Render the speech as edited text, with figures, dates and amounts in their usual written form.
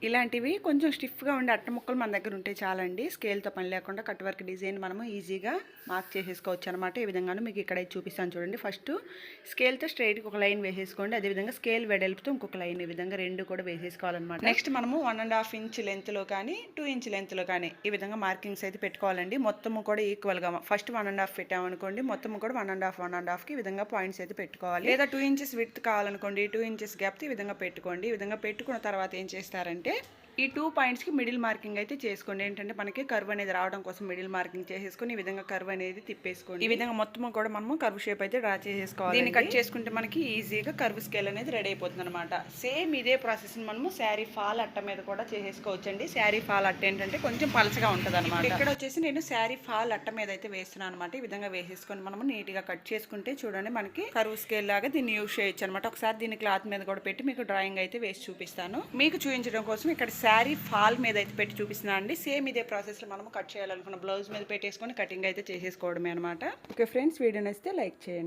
ఇలాంటివి కొంచెం స్టిఫ్గా ఉండే అట్ట ముక్కలు మన దగ్గర ఉంటే చాలండి. స్కేల్తో పని లేకుండా కట్ వర్క్ డిజైన్ మనము ఈజీగా మార్క్ చేసేసుకోవచ్చు అనమాట. ఈ విధంగాను మీకు ఇక్కడ చూపిస్తాను చూడండి. ఫస్ట్ స్కేల్తో స్ట్రైట్గా ఒక లైన్ వేసేసుకోండి. అదేవిధంగా స్కేల్ వెడల్పుతో ఇంకొక లైన్, ఈ విధంగా రెండు కూడా వేసేసుకోవాలన్నమాట. నెక్స్ట్ మనము 1.5 ఇంచ్ లెంత్లో కానీ 2 ఇంచ్ లెంత్లో కానీ ఈ విధంగా మార్కింగ్స్ అయితే పెట్టుకోవాలండి. మొత్తము కూడా ఈక్వల్గా ఫస్ట్ 1.5 పెట్టామనుకోండి, మొత్తము కూడా 1.5కి ఈ విధంగా పాయింట్స్ అయితే పెట్టుకోవాలి. లేదా 2 ఇంచెస్ విడ్త్ కావాలనుకోండి, 2 ఇంచెస్ గ్యాప్తో ఈ విధంగా పెట్టుకోండి. ఈ విధంగా పెట్టుకున్న తర్వాత ఏం చేస్తారంటే ఈ 2 పాయింట్స్కి మిడిల్ మార్కింగ్ అయితే చేసుకోండి. ఏంటంటే మనకి కర్వ్ అనేది రావడం కోసం మిడిల్ మార్కింగ్ చేసేసుకొని ఈ విధంగా కర్వ్ అనేది తిప్పేసుకోండి. ఈ విధంగా మొత్తం కూడా మనము కర్వ్ షేప్ అయితే డ్రా చేసేసుకోవాలి. దీన్ని కట్ చేసుకుంటే మనకి ఈజీగా కర్వ్ స్కేల్ అనేది రెడీ అయిపోతుంది అనమాట. సేమ్ ఇదే ప్రాసెస్ మనము శారీ ఫాల్ అట్ట మీద కూడా చేసేసుకోవచ్చు అండి. శారీ ఫాల్ అట్ట ఏంటంటే కొంచెం పలచగా ఉంటుంది అనమాట. ఇక్కడ వచ్చేసి నేను శారీ ఫాల్ అట్ట మీద అయితే వేస్తున్నాను అనమాట. ఈ విధంగా వేసేసుకొని మనము నీట్గా కట్ చేసుకుంటే చూడండి మనకి కర్వ్ స్కేల్ లాగా దీన్ని యూజ్ చేయొచ్చు అనమాట. ఒకసారి దీన్ని క్లాత్ మీద కూడా పెట్టి మీకు డ్రాయింగ్ అయితే వేసి చూపిస్తాను. మీకు చూపించడం కోసం ఇక్కడ శారీ ఫాల్ మీద అయితే పెట్టి చూపిస్తున్నాను అండి. సేమ్ ఇదే ప్రాసెస్లో మనం కట్ చేయాలనుకున్న బ్లౌజ్ మీద పెట్టేసుకొని కటింగ్ అయితే చేసేసుకోవడమే అనమాట. ఓకే ఫ్రెండ్స్, వీడియో నచ్చితే లైక్ చేయండి.